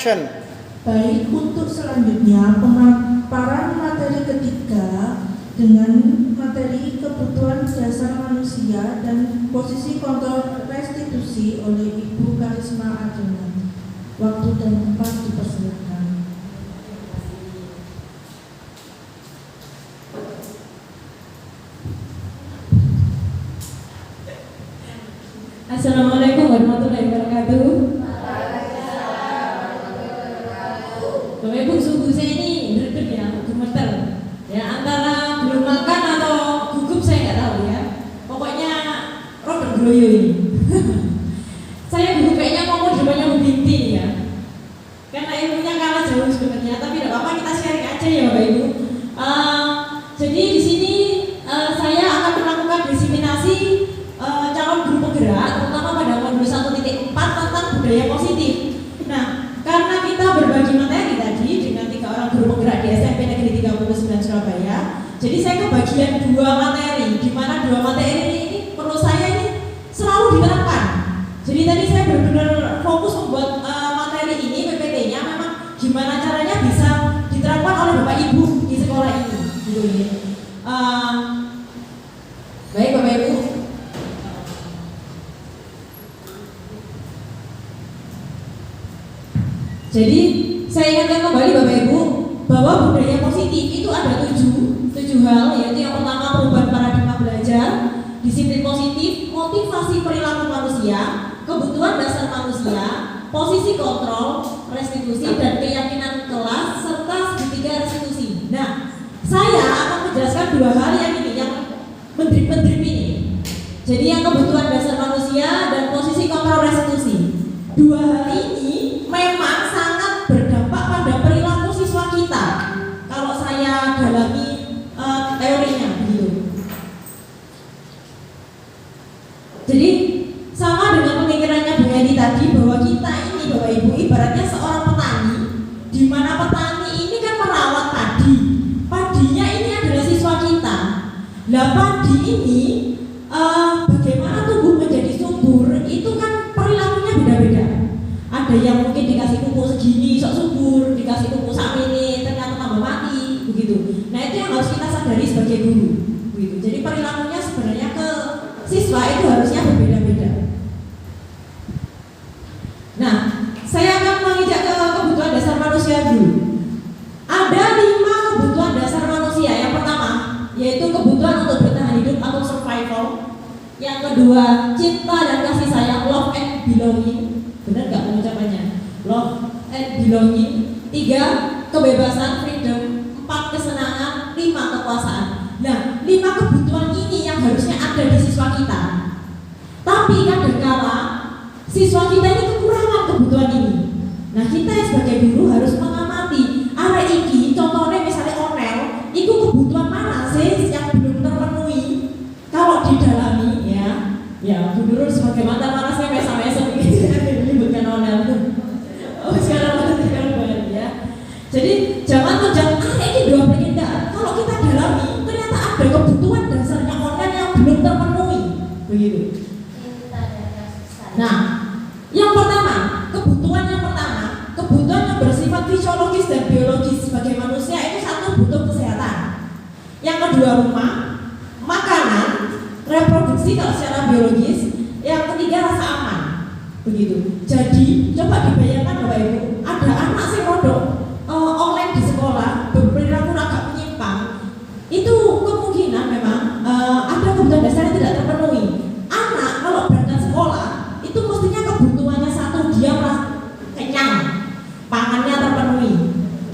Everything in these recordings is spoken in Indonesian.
Action. Baik, untuk selanjutnya pemaparan materi ketiga dengan materi kebutuhan dasar manusia dan posisi kontrol restitusi oleh Ibu Karisma Adena. Waktu dan tempat dipersilakan. Assalamualaikum warahmatullahi wabarakatuh. Bapak Ibu, suhu saya ini berdek ya, gemeter. Ya, antara belum makan atau gugup saya nggak tahu ya. Pokoknya roda geloyo ini. Saya dulu kayaknya ngomong di depannya Bu Binti ya. Karena ilmunya kalah jauh sebenarnya, tapi tidak apa-apa, kita sharing aja ya Bapak Ibu. Jadi di sini saya akan melakukan diseminasi calon guru penggerak, terutama pada modul 1.4 tentang budaya positif. Nah, karena kita berbagi materi tadi dengan 3 orang guru penggerak di SMP Negeri 39 Surabaya, jadi saya kebagian 2 materi, di mana 2 materi ini menurut saya ini selalu diterapkan. Jadi tadi saya benar-benar fokus membuat materi ini, PPT-nya memang gimana caranya bisa diterapkan oleh Bapak Ibu di sekolah ini. Gitu ya. Baik Bapak Ibu. Jadi saya ingatkan kembali Bapak Ibu bahwa budaya positif itu ada 7 hal, yaitu yang pertama perubahan paradigma belajar, disiplin positif, motivasi perilaku manusia, kebutuhan dasar manusia, posisi kontrol, restitusi dan keyakinan kelas serta segitiga restitusi. Nah, saya akan menjelaskan 2 hal yang ini, yang mendrip ini. Jadi yang kebutuhan dasar manusia dan posisi kontrol restitusi. 2 hal ini memang sangat berdampak pada perilaku siswa kita. Kalau saya dalami teorinya begitu. Jadi sama dengan pemikirannya Bu Heni tadi, bahwa kita ini Bapak Ibu ibaratnya seorang petani, di mana petani ini kan merawat padi. Padinya ini adalah siswa kita. Lah padi ini bagaimana tumbuh menjadi subur itu kan perilakunya beda-beda. Ada yang mungkin dikasih pupuk segini sok subur, dikasih pupuk sak ini ternyata tambah mati begitu. Nah, itu yang harus kita sadari sebagai guru begitu. Jadi perilakunya sebenarnya ke siswa itu harusnya berbeda-beda. Nah, saya akan mengajak ke kebutuhan dasar manusia dulu. Ada 5 kebutuhan dasar manusia. Yang pertama yaitu kebutuhan untuk bertahan hidup atau survival. Yang kedua, cinta dan kasih sayang, love and belonging. Benar nggak pengucapannya? Love and belonging. 3, kebebasan, freedom. 4, kesenangan. 5, kekuasaan. Nah, 5 kebutuhan ini yang harusnya ada di siswa kita. Tapi kadangkala siswa kita ini kekurangan kebutuhan ini. Nah, kita sebagai guru harus mengamati arek iki, contohnya misalnya onel, itu kebutuhan mana sih yang belum terpenuhi. Kalau didalami ya Bu Nurul sebagai mantan panasnya mesam-mesam gitu menyebutkan onel. Oh, sekarang ya. Jadi jangan menjawab ini 2 berkendara. Kalau kita dalami ternyata ada kebutuhan dasarnya onel yang belum terpenuhi. Begitu. Nah, yang pertama, kebutuhan yang bersifat fisiologis dan biologis sebagai manusia itu 1, butuh kesehatan. Yang kedua, rumah, makanan, reproduksi kalau secara biologis. Yang ketiga, rasa aman. Begitu. Jadi, coba dibayangkan Bapak Ibu, ada anak sing rodok online di sekolah, berperilaku agak menyimpang. Itu kemungkinan memang ada kebutuhan dasar yang tidak terpenuhi. Anak kalau berangkat sekolah itu mestinya kebutuhannya 1, dia merasa kenyang, pangannya terpenuhi.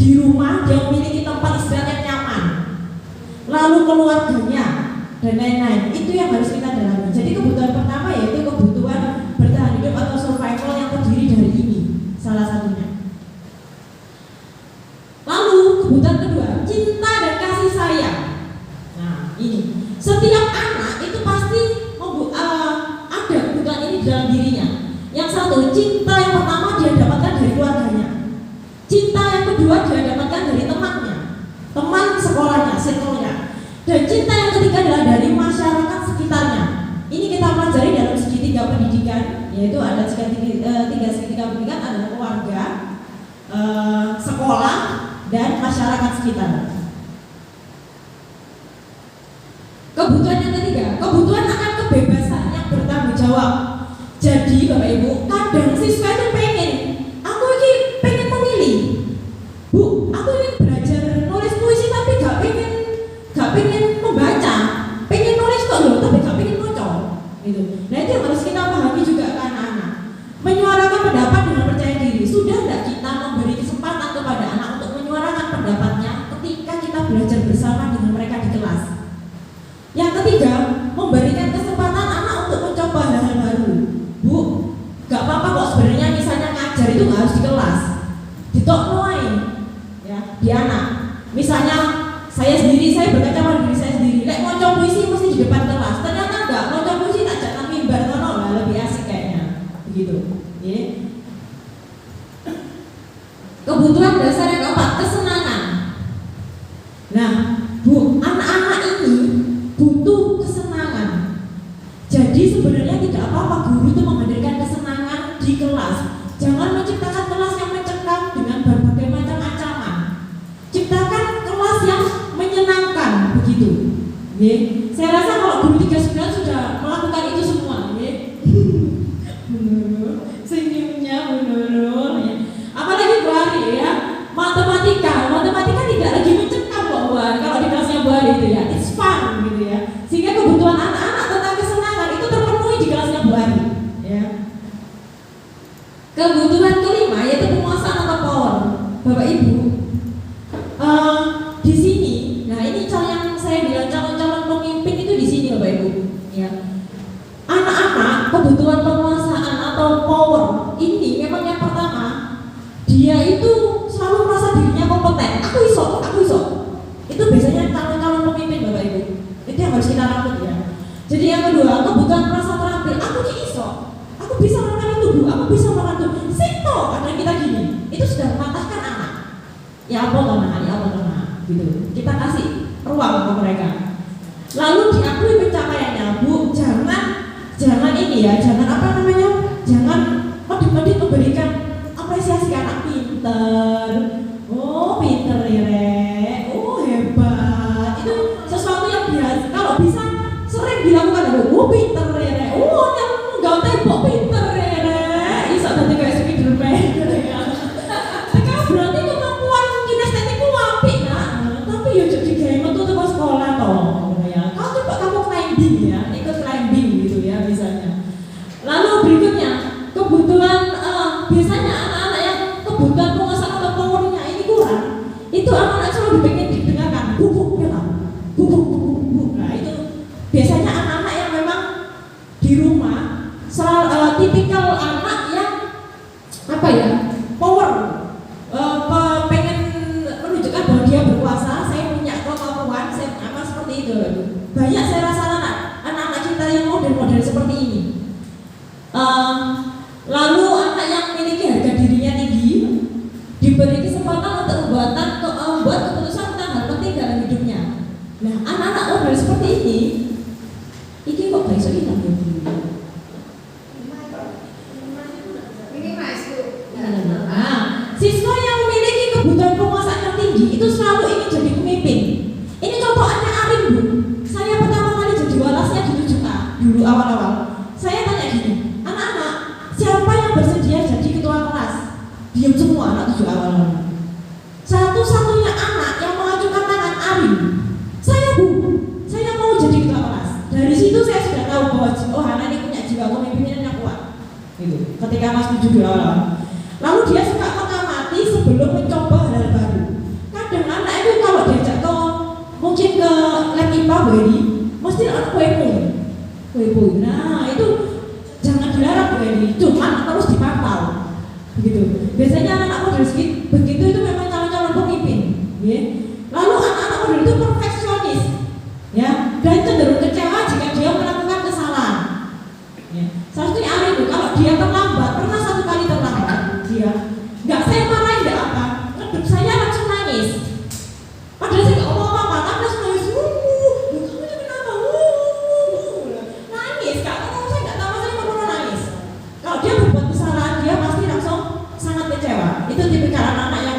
Di rumah dia memiliki tempat istirahat yang nyaman. Lalu keluarganya dan lain-lain. Itu yang harus kita dalami. Jadi kebutuhan pertama yaitu kebutuhan bertahan hidup atau survival yang terdiri dari ini, salah satunya. Lalu kebutuhan kedua, cinta dan kasih sayang. Nah, ini setiap anak itu pasti ada kebutuhan ini di dalam dirinya. Yang 1, cinta yang pertama dia dapatkan dari keluarganya. Cinta yang kedua dia dapatkan dari temannya, teman sekolahnya, circle-nya. Dan cinta yang ketiga adalah dari masyarakat sekitarnya. Ini kita pelajari dalam segitiga pendidikan, yaitu ada tiga segitiga pendidikan, adalah keluarga, masyarakat sekitar. Kebutuhan yang ketiga, kebutuhan akan kebebasan yang bertanggung jawab. Jadi Bapak Ibu, kadang siswa itu aku ini pengen memilih, Bu, aku ingin belajar nulis puisi tapi gak pengen membaca, pengen nulis kok loh, tapi gak pengen baca, gitu. Nah itu yang harus kita pahami juga ke anak-anak. Menyuarakan pendapat dengan percaya diri. Sudah tidak kita memberi kesempatan kepada anak untuk menyuarakan pendapatnya ketika kita belajar bersama dengan mereka di kelas. Yang ketiga, memberikan kesempatan anak untuk mencoba hal-hal baru. Bu, gak apa-apa kok sebenarnya misalnya ngajar itu gak harus di kelas, ditoknoai ya, di anak. Misalnya saya berkaca pada diri saya sendiri, lek ngocok puisi mesti di depan kelas. Ternyata enggak, ngocok puisi tak jatah mimbar kono lah, lebih asik kayaknya. Begitu. Ya. Kebutuhan dasar yang keempat, kesenangan. Nah, Bu, anak-anak ini butuh kesenangan. Jadi sebenarnya tidak apa-apa guru itu menghadirkan kesenangan di kelas. Jangan menciptakan kelas yang mencekam dengan berbagai macam ancaman. Ciptakan kelas yang menyenangkan, begitu. Ya. Saya rasa kalau guru 39 sudah melakukan itu semua, ya. Senyumnya menurun, ya. Apalagi Bu Ari, ya. Matematika tidak lagi mencekam kok Bu Ari. Kalau di kelasnya Bu Ari itu ya, it's fun gitu ya. Sehingga kebutuhan anak-anak tentang kesenangan itu terpenuhi di kelasnya Bu Ari, ya. Kebutuhan kelima yaitu penguasaan atau power. Bapak Ibu, di sini, nah ini yang saya bilang calon-calon pemimpin itu di sini Bapak Ibu, ya. Anak-anak kebutuhan penguasaan atau power ini memang yang pertama, dia itu selalu merasa dirinya kompeten. Aku iso. Itu biasanya calon-calon pemimpin Bapak Ibu. Itu yang harus kita rangkut ya. Jadi yang kedua, kebutuhan merasa terampil. Aku iso. Aku bisa melakukan itu, Bu. Aku bisa melakukan itu. Sito, karena kita gini. Itu sudah mematahkan anak. Ya apa gitu. Kita kasih ruang ke mereka. Lalu diakui pencapaiannya, Bu. Jangan ini ya, jangan medit memberikan apresiasi ke anak pinter. Oh pinter ya, oh hebat. Itu sesuatu yang biasa. Kalau bisa sering dilakukan. Oh pinter ya, oh yang nggak tembok pinter ya. Bisa nanti kayak Spiderman. Sekarang berarti kemampuan kinestetikku apik nah. Tapi ya jadi kayak metu ke sekolah toh. Ya. Kalau coba kamu climbing ya, ikut climbing gitu ya misalnya. Lalu berikutnya kebutuhan biasanya anak-anak yang kebutuhan penguasaan atau powernya ini kurang, itu anak-anak selalu pengen didengarkan bubuk. Nah itu biasanya anak-anak yang memang di rumah selalu tipikal anak yang apa ya, power, pengen menunjukkan bahwa dia berkuasa, saya punya kemampuan, saya seperti itu. Banyak saya rasa anak-anak kita yang model-model seperti ini. Lalu anak yang memiliki harga dirinya tinggi diberi kesempatan untuk membuat keputusan tentang hal penting dalam hidupnya. Nah, anak-anak model seperti ini kok gak iso kita siswa yang memiliki kebutuhan penguasaan yang tinggi itu selalu ingin jadi pemimpin. Ini contohnya Arin, Bu. Saya pertama kali jadi walasnya di 7A dulu awal-awal. Saya tanya gini, anak-anak, siapa yang bersedia jadi ketua kelas? Diam semua anak 7 awal. Satu-satunya anak yang mengajukan tangan Arin. Saya, Bu, saya mau jadi ketua kelas. Dari situ saya sudah tahu bahwa anak ini punya jiwa kepemimpinan yang kuat. Gitu. Ketika kelas 7 awal. Lalu dia suka mengamati sebelum mencoba hal baru. Kadang anak itu kalau diajak ke mungkin ke lab IPA Beri, mesti anak kue. Nah itu jangan dilarang Beri, cuman terus dipantau. Begitu. Biasanya anak-anak model begitu itu memang calon-calon pemimpin. Ya. Lalu anak-anak model itu perfeksionis, ya, dan cenderung kecewa jika dia melakukan kesalahan. Ya. Salah satunya Ari itu kalau dia terlambat, pernah satu kali terlambat, dia nggak saya marahin nggak apa, ngedep saya langsung nangis. Padahal saya nggak ngomong apa-apa, tapi langsung nangis. Kamu ini kenapa? Nangis, kak. Saya nggak tahu saya mau nangis. Kalau dia berbuat kesalahan, dia pasti langsung sangat kecewa. Itu tipikal anak-anak yang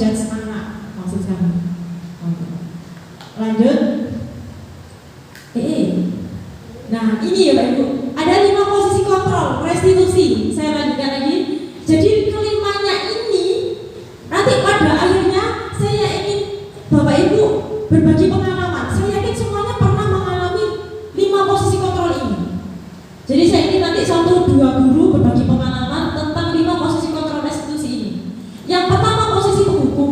ngejudge anak maksud kami. Oke. Lanjut. Nah ini ya Pak Ibu, ada 5 posisi kontrol restitusi. Saya lanjutkan lagi. Jadi kelimanya ini nanti pada akhirnya saya ingin Bapak Ibu berbagi pengalaman. Saya yakin semuanya pernah mengalami 5 posisi kontrol ini. Jadi saya ingin nanti 1-2 guru berbagi pengalaman tentang 5 posisi kontrol restitusi ini. Yang pertama posisi penghukum,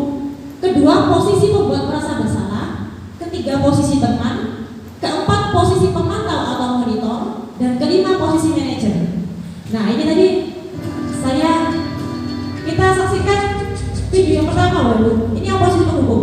kedua posisi pembuat merasa bersalah, ketiga posisi teman, keempat posisi pemantau atau monitor, dan kelima posisi manajer. Nah ini tadi kita saksikan video yang pertama Bapak Ibu. Ini yang posisi penghukum.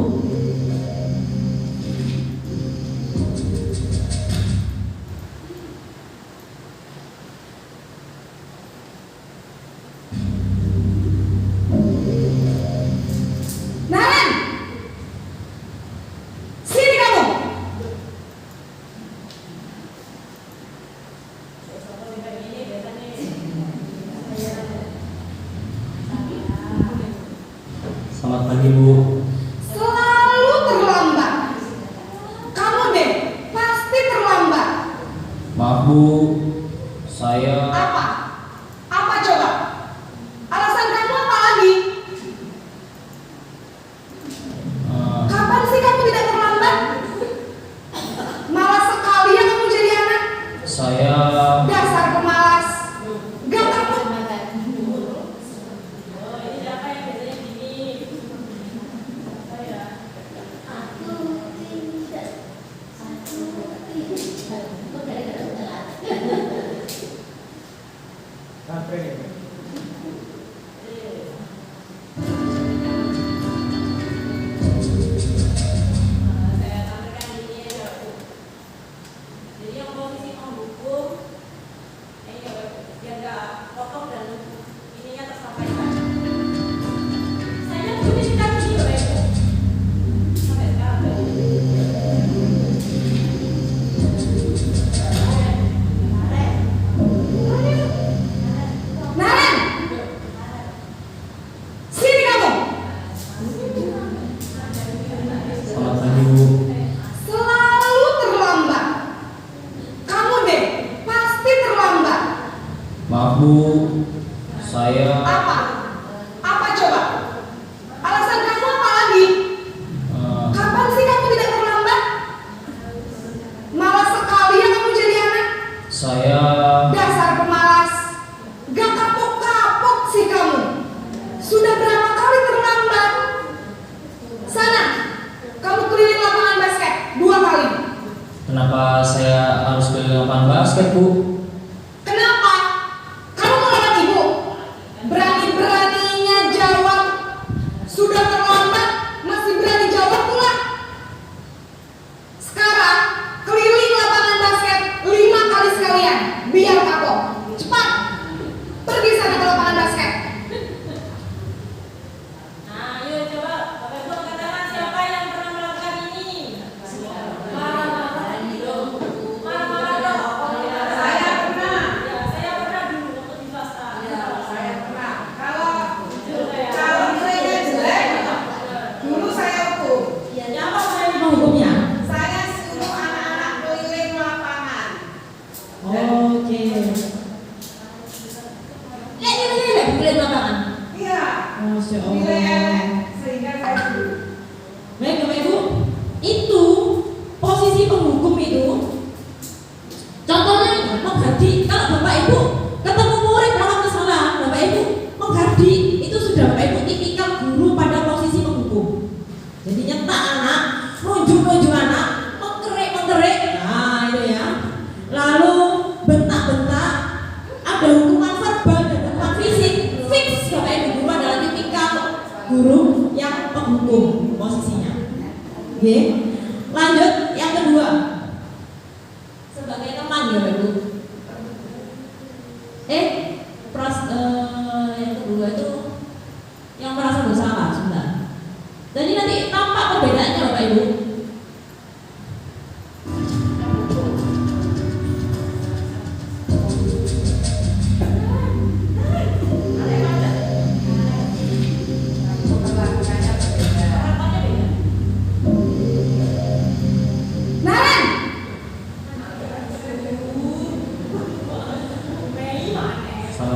Selamat pagi Bu. Selalu terlambat. Kamu deh pasti terlambat. Maaf Bu, saya Apa? Apa coba? Alasan kamu apa lagi? Kapan sih kamu tidak terlambat? Malas sekali ya kamu jadi anak. saya Dasar pemalas. Gak kamu. Jadi yang posisi penghukum ini ya Bapak, biar nggak potong dan ininya tersampaikan. Saya punya kita video Bapak Ibu. Sampai sekarang. Naren. Sini kamu. selamat pagi Bu. Selalu terlambat. Kamu deh pasti terlambat. Maaf Bu, saya Apa? Apa coba? Alasan kamu apa lagi? Kapan sih kamu tidak terlambat? Malas sekali ya kamu jadi anak. saya Dasar pemalas. Gak kapok-kapok sih kamu. Sudah berapa kali terlambat? Sana, kamu keliling lapangan basket 2 kali. kenapa saya harus keliling lapangan basket Bu? Kenapa? Kamu melawan ibu. Berani-beraninya jawab. Sudah terlambat, masih berani jawab pula. Sekarang, keliling lapangan basket 5 kali sekalian. Biar kapok. Cepat. Pergi sana ke lapangan basket. Nah, yuk coba Bapak Ibu katakan siapa yang pernah melakukan ini. Marah-marah dong. Marah-marah dong. Saya pernah. Ya, saya pernah dulu waktu di swasta. Saya pernah. Kalau nilainya jelek, dulu saya hukum. Ya, apa saya menghukumnya? Saya suruh anak-anak keliling lapangan. Oke. Lihat keliling lapangan. Iya. Masya Nilainya Allah. sehingga saya dulu. Baik Bapak Ibu, itu posisi penghukum itu. Contohnya menghardi. Kalau Bapak Ibu ketemu murid melakukan kesalahan, Bapak Ibu menghardi, itu sudah Bapak Ibu tipikal guru pada posisi penghukum. Jadi nyetak anak, nunjuk anak, mengkerik. Nah itu ya. Lalu bentak-bentak, ada hukuman verbal dan hukuman fisik. Fix Bapak Ibu, guru adalah tipikal guru yang penghukum posisinya. Oke. Lanjut yang kedua. Sebagai teman ya Bapak Ibu. Yang kedua itu yang merasa bersalah sebentar. Jadi nanti tampak perbedaannya Bapak Ibu.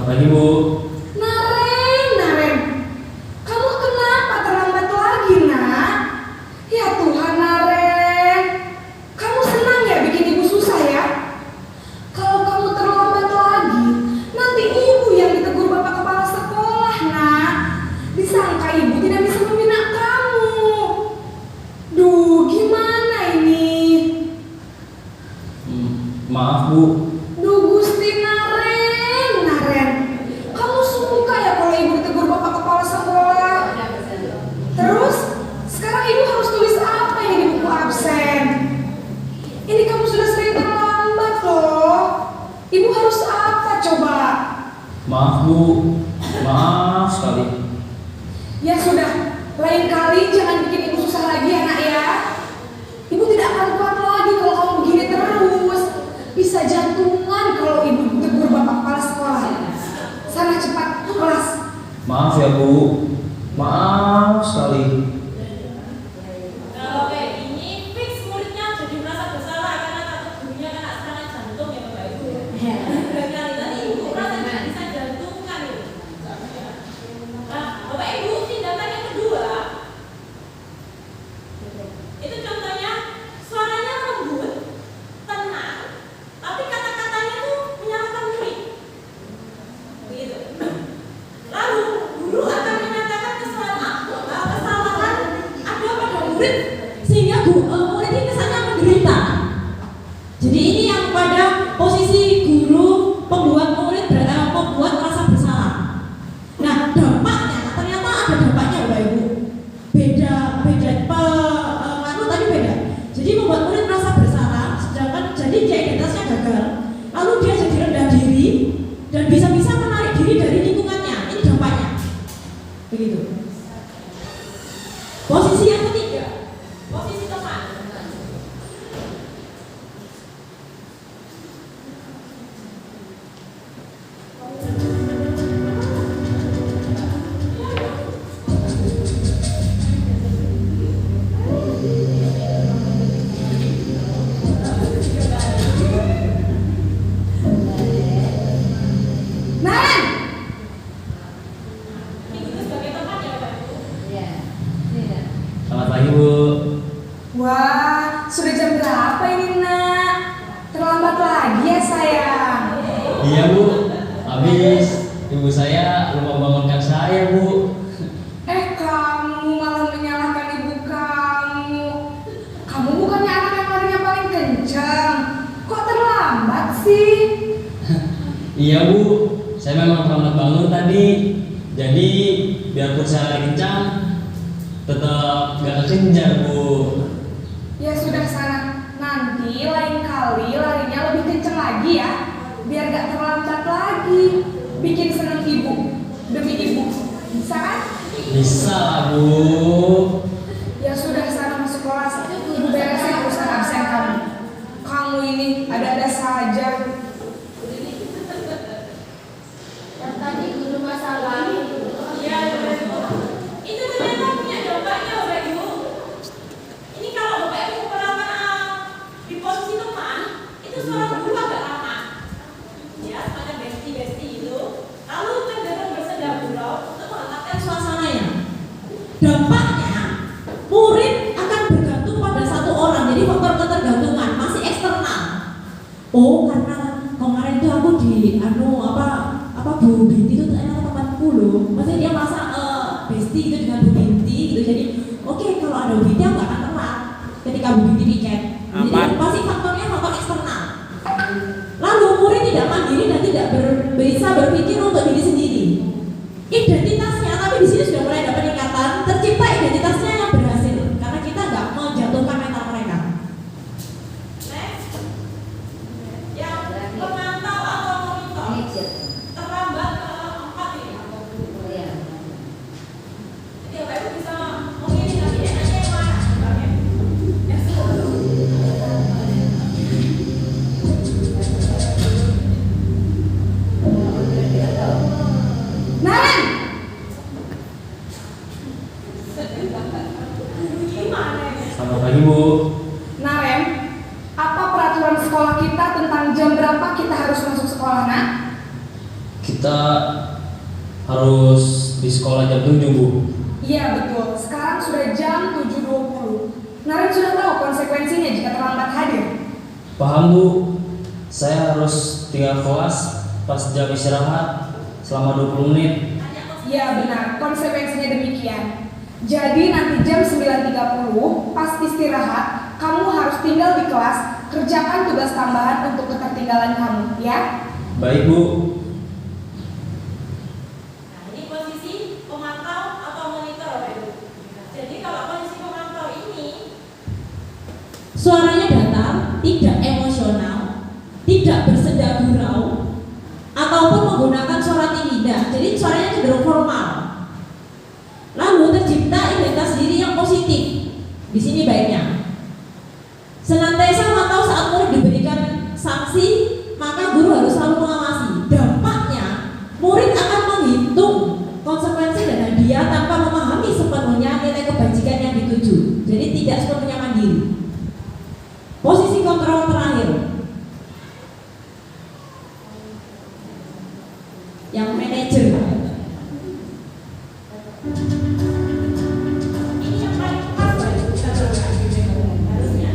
pagi Bu. Naren, kamu kenapa terlambat lagi, nak? Ya Tuhan, Naren, kamu senang ya bikin ibu susah ya? Kalau kamu terlambat lagi, nanti ibu yang ditegur bapak kepala sekolah, nak. Disangka ibu tidak bisa membina kamu. Duh, gimana ini? Maaf Bu. Duh Gusti Naren, kamu suka ya kalau ibu ditegur bapak kepala sekolah? Terus, sekarang ibu harus tulis apa ini di buku absen? Ini kamu sudah sering terlambat loh. Ibu harus apa coba? Maaf Bu. Maaf sekali. Ya sudah, lain kali jangan bikin ibu susah lagi ya nak ya. Ibu tidak akan kuat lagi kalau kamu begini terus. Bisa jantungan kalau ibu tegur bapak kepala sekolah. Sana cepat ke kelas. Maaf ya Bu. Maaf sekali. Kalau kayak gini, fix muridnya jadi merasa bersalah karena takut gurunya kena serangan jantung ya Bapak Ibu. Berkali tadi ibu merasa bisa jantungan itu. Nah, Bapak Ibu, tindakan yang kedua, itu contohnya suaranya lembut, tenang, tapi kata-katanya tuh menyalahkan murid. Begitu. Lalu guru akan menyatakan kesalahan ada pada murid sehingga murid ini kesannya menderita. Jadi ini yang pada posisi guru membuat murid membuat merasa bersalah. Nah dampaknya ternyata ada dampaknya Bapak Ibu. Beda tadi beda. Jadi membuat murid merasa bersalah, sedangkan jadi dia identitasnya gagal. Lalu dia jadi rendah diri dan bisa-bisa menarik diri dari lingkungannya. Ini dampaknya. Begitu. Posisi yang ketiga, posisi teman. Naren, Itu sebagai teman ya Bapak Ibu. Selamat pagi Bu. wah sudah jam berapa ini nak? Terlambat lagi ya sayang. Iya Bu. Habis ibu saya lupa bangunkan saya Bu. Kamu malah menyalahkan ibu kamu. Kamu bukannya anak yang larinya paling kencang. Kok terlambat sih? Iya Bu. Saya memang terlambat bangun tadi. Jadi biarpun saya lari kencang, tetap gak kekejar Bu. Ya sudah sana. Nanti lain kali larinya lebih kencang lagi ya. Biar gak terlambat lagi. Bikin seneng ibu. Demi ibu. Bisa kan? Bisa lah Bu. Ya sudah sana masuk kelas. Ibu beresin urusan absen kamu. Kamu ini ada-ada saja. Yang tadi guru masalah. Iya Bapak Ibu. Itu ternyata punya dampaknya Bapak Ibu. Ini kalau Bapak Ibu pernah di posisi teman, itu suara guru agak lama. Ya, semacam besti itu. Lalu cenderung bersenda gurau untuk menghangatkan suasananya. Dampaknya murid akan bergantung pada satu orang. Jadi faktor ketergantungan masih eksternal. Oh, karena kemarin itu aku di Bu Binti itu ternyata temanku loh. Maksudnya dia merasa besti gitu dengan Bu Binti gitu. Jadi oke, kalau ada Bu Binti aku gak akan telat ketika Bu Binti piket. Jadi pasti faktornya faktor eksternal. Lalu murid tidak mandiri dan tidak bisa berpikir untuk diri sendiri. Identitasnya, tapi di sini sudah mulai ada peningkatan. Tercipta identitasnya yang berhasil karena kita nggak menjatuhkan mental mereka. Next, yang pemantau atau monitor terlambat keempat ini. Jadi Bapak Ibu bisa memilih lagi enaknya yang mana sebenarnya. Naren, kita harus di sekolah jam 7, Bu. Iya betul, sekarang sudah jam 7.20. Naren sudah tahu konsekuensinya jika terlambat hadir. Paham, Bu. Saya harus tinggal kelas pas jam istirahat selama 20 menit. Iya benar, konsekuensinya demikian. Jadi nanti jam 9.30 pas istirahat, kamu harus tinggal di kelas, kerjakan tugas tambahan untuk ketertinggalan kamu, ya? Baik, Bu. Nah, ini posisi pemantau atau monitor, Bapak Ibu. Jadi kalau posisi pemantau ini suaranya datar, tidak emosional, tidak bersenda gurau, ataupun menggunakan suara tinggi. Nah, jadi suaranya cenderung formal. Lalu tercipta identitas diri yang positif. Di sini baiknya senantiasa memantau saat murid diberikan sanksi, maka guru harus selalu mengawasi. Dampaknya, murid akan menghitung konsekuensi dan hadiah tanpa memahami sepenuhnya nilai kebajikan yang dituju. Jadi tidak sepenuhnya mandiri. Posisi kontrol terakhir, yang manajer. Ini yang paling pas kita harusnya.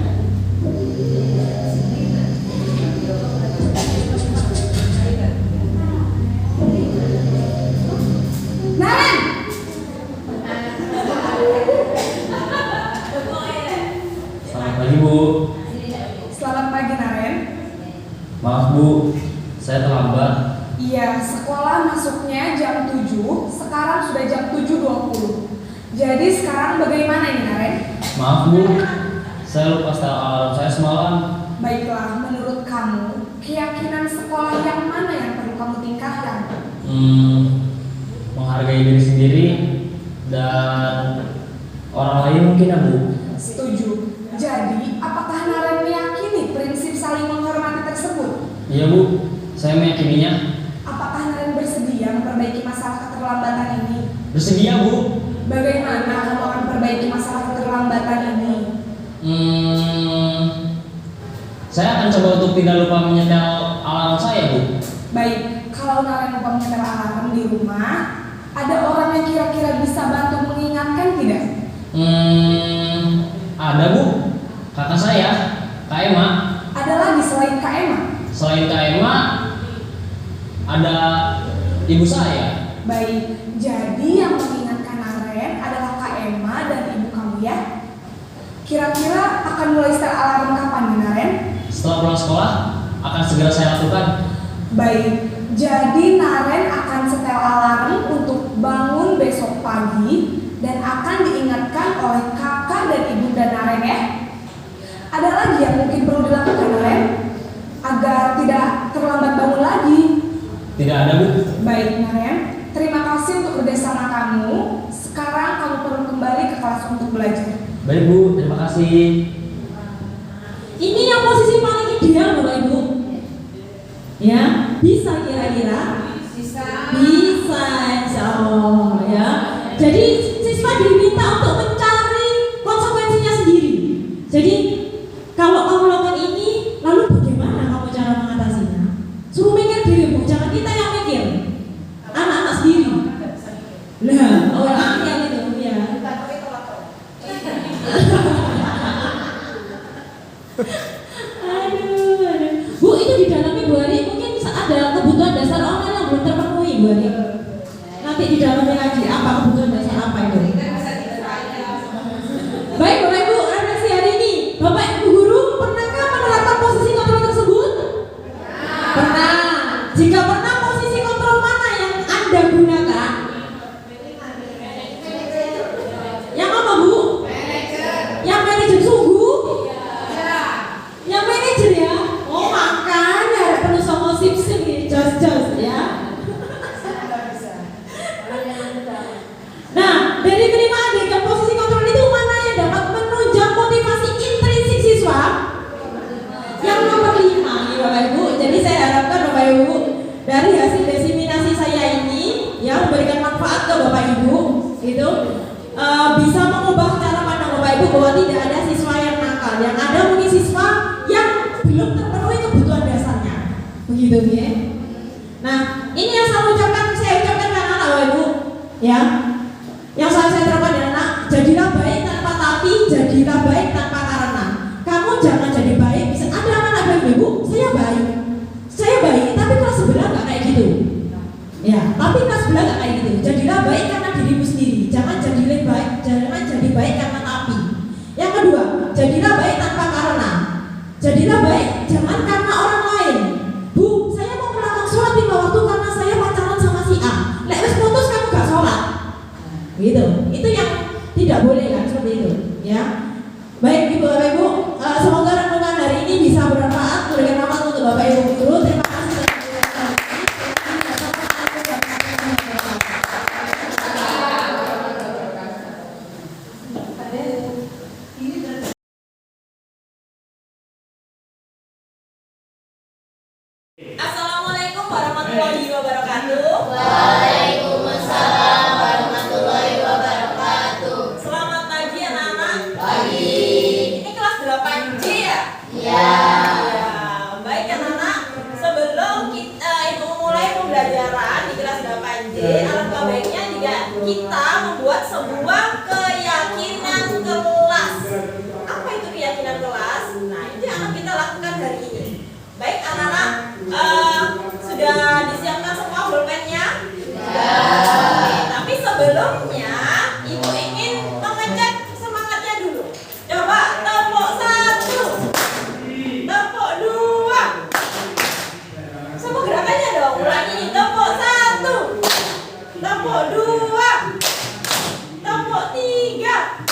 Naren! Selamat pagi, Bu. Selamat pagi Naren. Maaf, Bu. Saya terlambat. Iya, sekolah masuknya jam 7, sekarang sudah jam 7.20. Jadi sekarang bagaimana ini Naren? Maaf, Bu. Saya lupa setel alarm saya semalam. Baiklah, menurut kamu, keyakinan sekolah yang mana yang perlu kamu tingkatkan? Menghargai diri sendiri dan orang lain mungkin, ya, Bu. Setuju. Jadi, apakah Naren meyakini prinsip saling menghormati tersebut? Iya, Bu. Saya meyakininya. Apakah Naren bersedia memperbaiki masalah keterlambatan ini? Bersedia, Bu. Bagaimana kamu akan perbaiki masalah keterlambatan ini? Saya akan coba untuk tidak lupa menyetel alarm saya, Bu. Baik, kalau Naren lupa menyetel alarm di rumah, ada orang yang kira-kira bisa bantu mengingatkan tidak? Ada, Bu. Kakak saya, Kak Emma. Ada lagi selain Kak Emma? Selain Kak Emma, ada ibu saya. Baik, jadi yang mengingatkan Naren adalah Kak Emma dan ibu kamu ya? Kira-kira akan mulai setel alarm kapan nih Naren? Setelah pulang sekolah, akan segera saya lakukan. Baik, jadi Naren akan setel alarm untuk bangun besok pagi dan akan diingatkan oleh kakak dan ibunda Naren ya. Ada lagi yang mungkin perlu dilakukan Naren agar tidak terlambat bangun lagi? Tidak ada, Bu. Baik Naren, terima kasih untuk kerjasama kamu. Sekarang kamu perlu kembali ke kelas untuk belajar. Baik, Bu. Terima kasih. Ini yang posisi paling ideal, Bapak Ibu. Ya, bisa kira-kira? Bisa, insya Allah ya. Jadi siswa diminta untuk mencari konsekuensinya sendiri. Jadi kalau kamu lakukan ini, lalu bagaimana kamu cara mengatasinya? Suruh mikir diri, Bu. Jangan kita yang mikir. Anak-anak sendiri. Lah, orang yang itu ya. Aduh. Bu, itu di dalam Ibu Ari mungkin ada kebutuhan dasar online yang belum terpenuhi, Bu Ari. Nanti di dalamnya lagi apa kebutuhan dasar apa itu? Baik, Bapak Ibu, refleksi hari ini. Bapak Ibu guru, pernahkah menerapkan posisi kontrol tersebut? Pernah. Jika pernah, posisi kontrol mana yang Anda gunakan? Yang apa, Bu? Yang manajer sungguh? Yang manajer ya? Oh, makanya ada penuh sama sip-sip nih, jos-jos ya. Nah, dari kelima adegan posisi kontrol itu mana yang dapat menunjang motivasi intrinsik siswa? Yang nomor 5 nih Bapak Ibu. Jadi saya harapkan Bapak Ibu dari hasil diseminasi saya ini yang memberikan manfaat ke Bapak Ibu itu bisa mengubah cara pandang Bapak Ibu bahwa tidak ada siswa yang nakal, yang ada mungkin siswa yang belum terpenuhi kebutuhan dasarnya, begitu ya. Nah, ini yang saya ucapkan ke anak-anak Bapak Ibu, ya. Yang saya terapkan dari anak, jadilah baik tanpa tapi, jadilah baik tanpa karena. Kamu jangan jadi baik, bisa ada anak-anak Bapak Ibu, saya baik, tapi kelas sebelah nggak kayak gitu. Ya, tapi kelas sebelah nggak kayak gitu. Jadilah baik karena dirimu sendiri, jangan jadi baik karena tapi. Yang kedua, jadilah baik tanpa karena. Jadilah baik jangan karena orang lain. Bu, saya mau melakukan sholat 5 waktu karena saya pacaran sama si A. Lek wis putus kamu gak sholat. Gitu. Itu yang tidak boleh kan seperti itu, ya. Baik Ibu Bapak Ibu, semoga renungan hari ini bisa bermanfaat, memberikan manfaat untuk Bapak Ibu guru. Terima kasih. Assalamualaikum warahmatullahi wabarakatuh. Waalaikumsalam warahmatullahi wabarakatuh. Selamat pagi anak-anak. Pagi. Ini kelas 8C ya? Ya. Ya. Baik anak-anak, sebelum kita Ibu mulai pembelajaran di kelas 8C, alangkah baiknya juga kita membuat sebuah keyakinan kelas. Apa itu keyakinan kelas? Nah, ini akan kita lakukan hari ini. Baik anak-anak, sudah disiapkan semua pulpennya? Ya. Oke, tapi sebelumnya Ibu ingin mengecek semangatnya dulu. Coba tepuk 1, tepuk 2. Semua gerakannya dong. Ulangi, tepuk 1, tepuk 2, tepuk 3,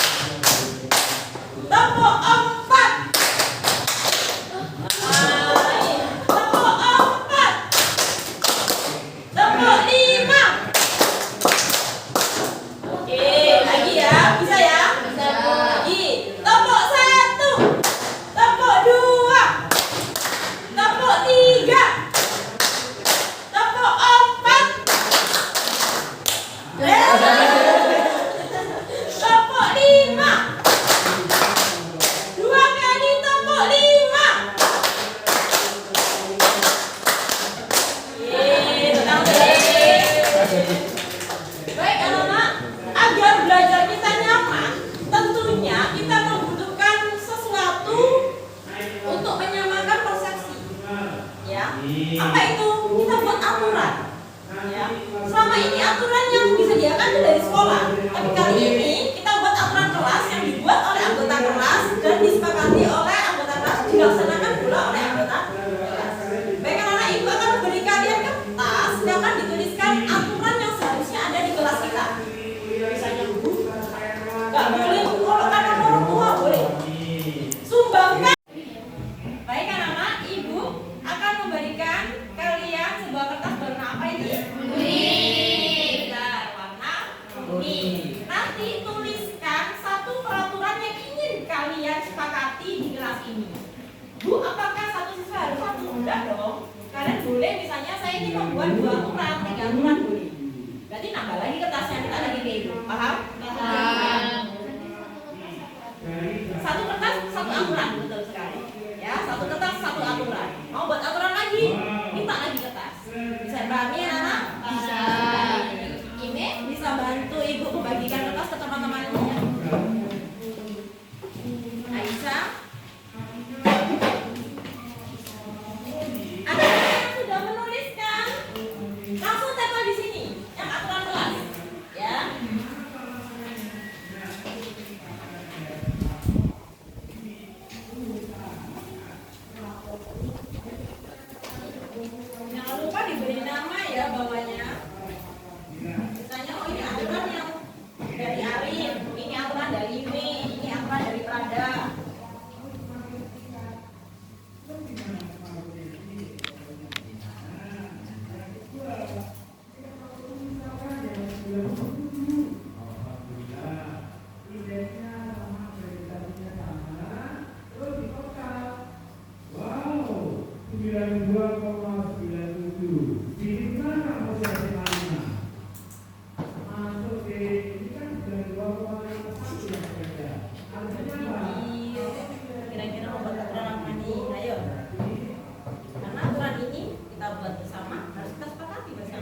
tepuk 4. Tepuk 4, tepuk 5. Oke, lagi ya, bisa ya? Bisa. Lagi, tepuk 1, tepuk 2, tepuk 3, tepuk 4. Tepuk 5. 2 kali tepuk 5. Tenang deh. Baik anak-anak, agar belajar kita nyaman, tentunya kita membutuhkan sesuatu untuk menyamakan persepsi. Ya, apa itu? Kita buat aturan. Ya, selama ini aturan yang disediakan itu dari sekolah, tapi kali ini kita buat aturan kelas yang dibuat oleh anggota kelas dan disepakati oleh anggota kelas, dilaksanakan pula oleh anggota kelas. Baik anak-anak, Ibu akan memberi kalian kertas yang akan dituliskan aturan yang seharusnya ada di kelas kita. Misalnya Bu, nggak boleh kalau anak orang tua boleh sumbangkan. Baik anak-anak, Ibu akan memberikan kalian sebuah kertas berwarna apa ini? Kuning. Benar, warna kuning. Nanti tuliskan satu peraturan yang ingin kalian sepakati di kelas ini. Bu, apakah satu siswa harus satu? Enggak dong. Kalian boleh misalnya saya ingin membuat 2 aturan, 3 aturan boleh. Berarti nambah lagi kertasnya, kita lagi ke Ibu. Paham? Paham. Satu kertas, satu aturan, betul sekali. Ya, satu kertas, satu aturan. Mau buat aturan lagi? Minta lagi kertas. Bisa dipahami anak-anak? Bisa. Ini bisa bantu Ibu membagikan kertas ke teman-temannya. Aisyah. Ada yang sudah menuliskan? Langsung tempel di sini, yang aturan kelas. Ya. Jangan lupa diberi nama ya bawahnya. Misalnya, oh ini aturan yang dari Arif, ini aturan dari Imi, ini aturan dari Prada. Wow, 92,97. Di mana posisi Malina? Masuk di ini kan 92,51 ya saja. Artinya apa? Kira-kira membuat aturan apa nih? Ayo. Karena aturan ini kita buat bersama, harus kita sepakati bersama.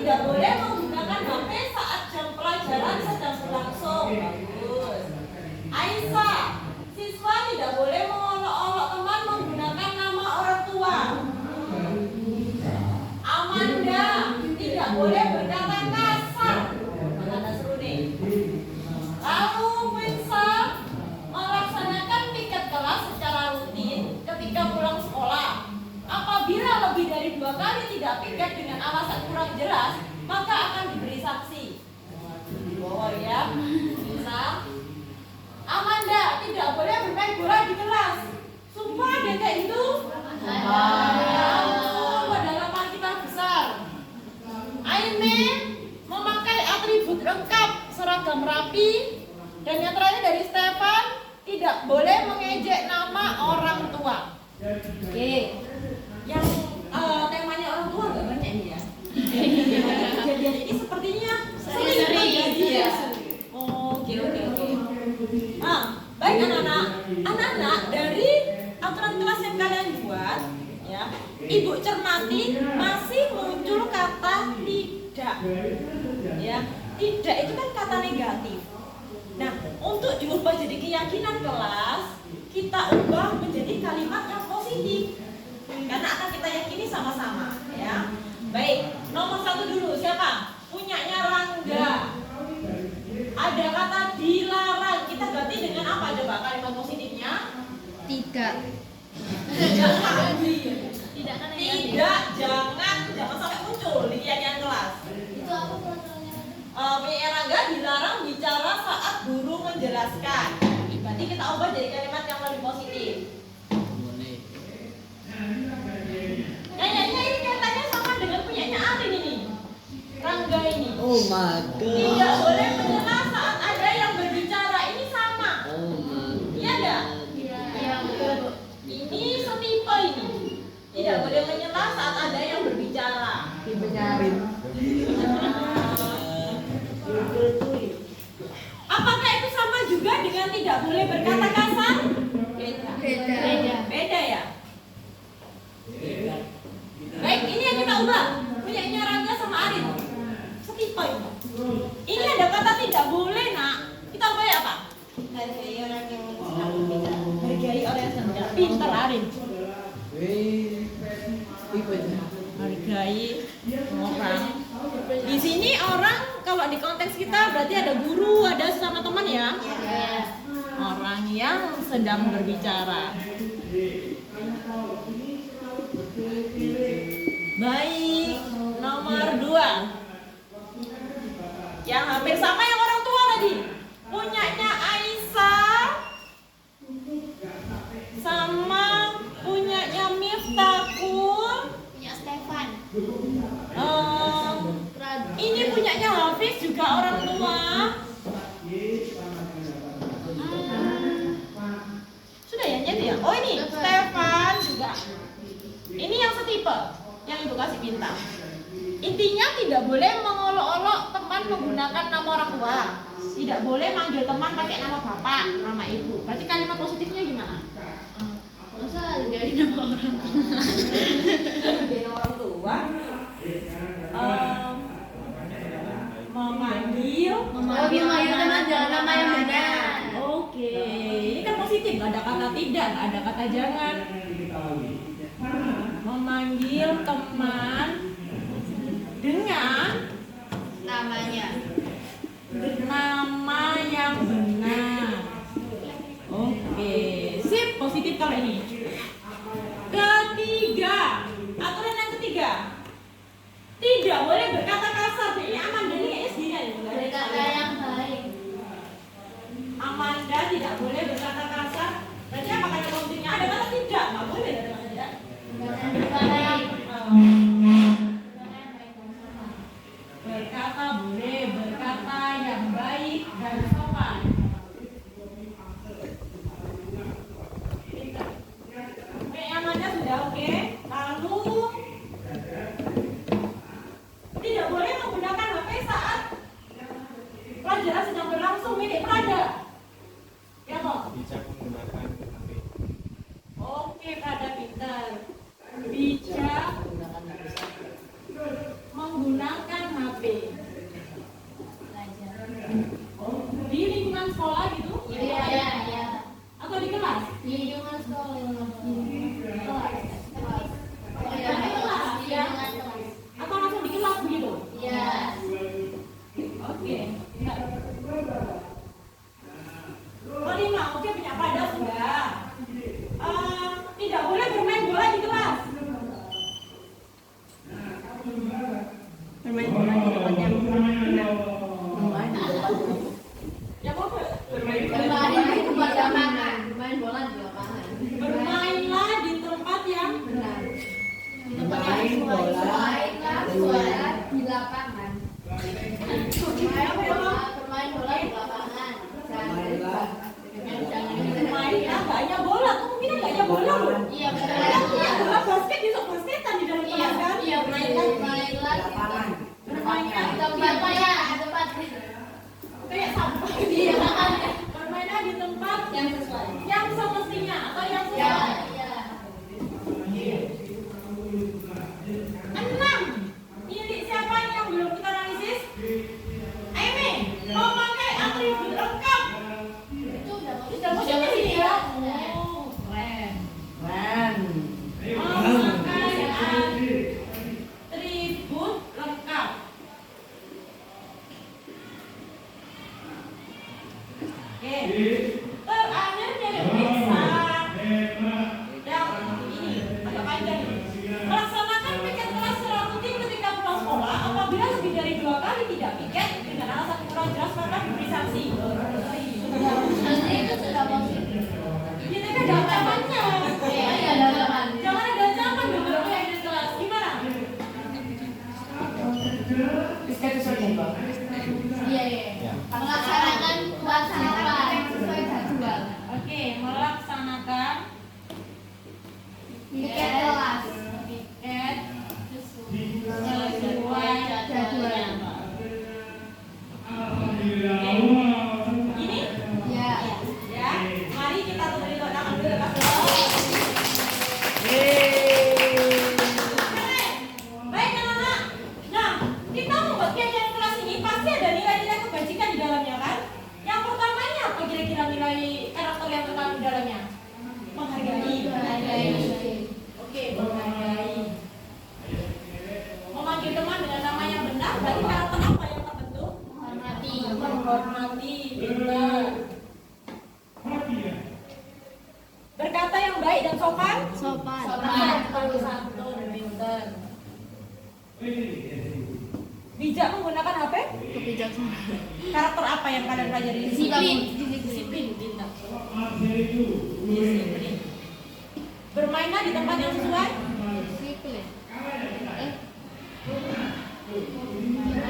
tidak boleh menggunakan HP saat jam pelajaran sedang berlangsung. Bagus. Aisyah, siswa tidak boleh mengolok-olok teman menggunakan nama orang tua. Amanda, tidak boleh berkata kasar. Kata seru nih. Lalu Winsa, melaksanakan piket kelas secara rutin ketika pulang sekolah. Apabila lebih dari 2 kali tidak piket dengan alasan kurang jelas, maka akan diberi sanksi. Oh ya, bisa. Amanda, tidak boleh bermain bola di kelas. Sumpah ada kayak gitu? Ya ampun, padahal nama kita besar. Aime, memakai atribut lengkap, seragam rapi. Dan yang terakhir dari Stefan, tidak boleh mengejek nama orang tua. Oke, yang temanya orang tua nggak banyak ini ya. Kejadian ini sepertinya sering terjadi ya. Oke. Baik anak-anak dari aturan kelas yang kalian buat, ya, Ibu cermati masih muncul kata tidak, ya. Tidak itu kan kata negatif. Nah, untuk diubah jadi keyakinan kelas, kita ubah menjadi kalimat yang positif. Karena akan kita yakini sama-sama, ya. Baik, nomor 1 dulu siapa? Punyanya Rangga. Ada kata dilarang. Kita ganti dengan apa coba kalimat positifnya? Tidak. Tidak, jangan sampai muncul di keyakinan kelas. Itu apa peraturannya? Punya Rangga dilarang bicara saat guru menjelaskan. Berarti kita ubah jadi kalimat yang lebih positif. Kayaknya ini katanya sama dengan punyanya Arin ini. Rangga ini. Oh my god. Tidak boleh menyela saat ada yang berbicara. Ini sama. Oh my god. Iya enggak? Iya, betul. Ini setipe ini. Tidak boleh menyela saat ada yang berbicara. Dibenyarin. Apakah itu sama juga dengan tidak boleh berkata kasar? Beda. Beda ya? Baik, ini yang kita ubah. Punyanya Rangga sama Arin. Setipe ini. Ini ada kata tidak boleh, nak. Kita ubah ya apa? Hargai orang yang sedang pintar. Hargai orang yang sedang pintar, Arin. Hargai orang. Di sini orang kalau di konteks kita berarti ada guru, ada sesama teman ya. Orang yang sedang berbicara. Baik, nomor 2. Yang hampir sama yang orang tua tadi. Punyanya Aisyah sama punyanya Miftahul. Punya Stefan. Ini punyanya Hafiz juga orang tua. Sudah ya nyet ya? Oh ini Stefan juga. Ini yang setipe yang ibu kasih bintang. Intinya tidak boleh mengolok-olok teman menggunakan nama orang tua. Tidak boleh manggil teman pakai nama bapak, nama ibu. Berarti kalimat positifnya gimana? Masa hargai nama orang tua? Hargai nama orang tua. Memanggil dengan nama yang benar. Oke, ini kan positif, nggak ada kata tidak, nggak ada kata jangan. Memanggil teman dengan Namanya. nama yang benar. Oke, sip, positif kalau ini. Ketiga, aturan yang ketiga, tidak boleh berkata kasar. Ini Amanda ini kayaknya sendiri ya. Berkata yang baik. Amanda tidak boleh berkata kasar. Berarti apa kata positifnya? Ada kata tidak, nggak boleh ada kata tidak. Berkata yang baik. Berkata boleh, berkata yang baik dan sopan. Oke, Amanda sudah oke. Lalu tidak boleh menggunakan HP saat pelajaran sedang berlangsung. Milik Prada. Ya toh? Bijak menggunakan HP. Oke, Prada pintar. Bijak menggunakan Tiket kelas. Tiket sesuai jadwalnya. Ini? Ya. Ya. Mari kita beri tepuk tangan dulu, Kak. Baik anak-anak. Nah, kita membuat kajian kelas ini pasti ada nilai-nilai kebajikan di dalamnya kan? Yang pertama ini apa kira-kira nilai karakter yang terkandung di dalamnya? Menghargai. Oke, menghargai. Memanggil teman dengan nama yang benar, berarti karakter apa yang terbentuk? Menghormati. Menghormati, pintar. Berkata yang baik dan sopan. Sopan. Santun, pintar. Bijak menggunakan HP. Kebijaksanaan. Karakter apa yang kalian pelajari? Disiplin. Disiplin, pintar. Disiplin. Bermainlah di tempat yang sesuai. Disiplin. Berada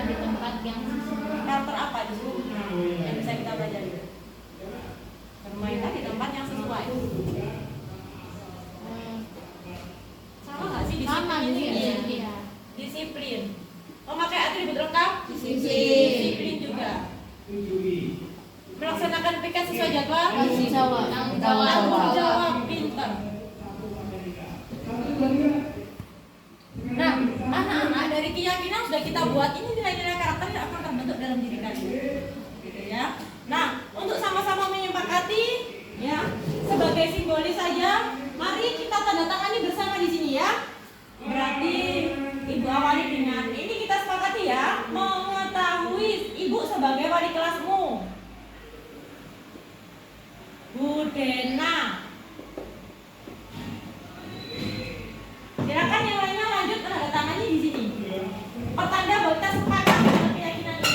di tempat yang sesuai. Karakter apa di situ yang bisa kita pelajari? Bermainlah di tempat yang sesuai. Sama nggak sih Sama disiplin ini? disiplin. Iya. Disiplin. Memakai atribut lengkap? Disiplin. Disiplin juga. Melaksanakan piket sesuai jadwal? Tanggung jawab. Tanggung jawab, pintar. Nah, anak-anak dari keyakinan sudah kita buat, ini nilai-nilai karakter yang akan terbentuk dalam diri kalian, gitu ya. Nah, untuk sama-sama menyepakati, ya, sebagai simbolis saja, mari kita tanda tangani bersama di sini ya. Berarti ibu awali dengan ini kita sepakati ya, mengetahui ibu sebagai wali kelasmu. Bu Dena. Silakan yang lainnya lanjut tanda tangannya di sini. Pertanda bahwa kita sepakat dengan keyakinan ini.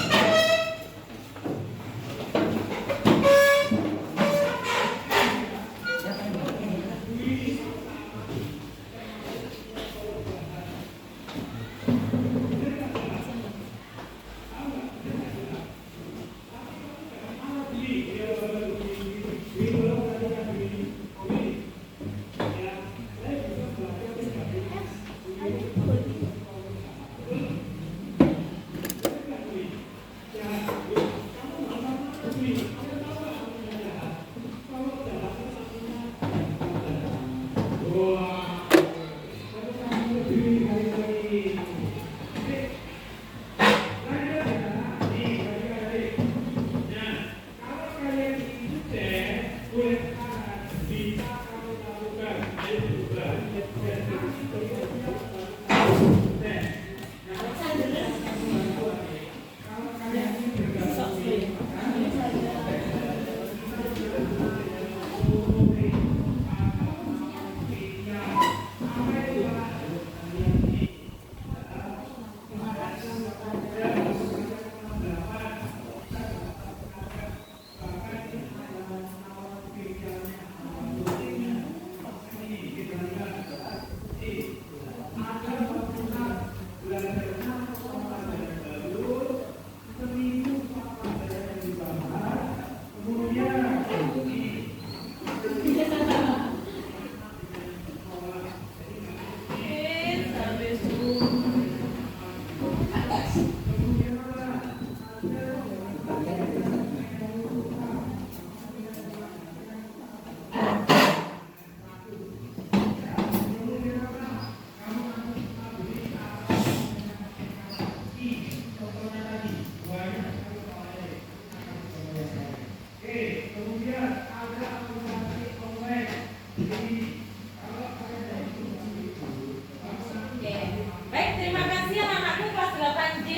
Baik, terima kasih anak-anakku kelas 8J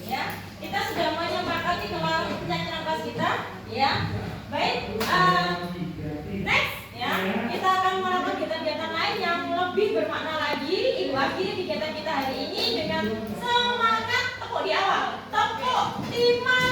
ya. Kita sudah menyepakati keyakinan kelas kita ya. Baik, next ya. Kita akan melakukan kegiatan lain yang lebih bermakna lagi. Ibu akhiri kegiatan kita hari ini dengan semangat tepuk di awal. Tepuk 5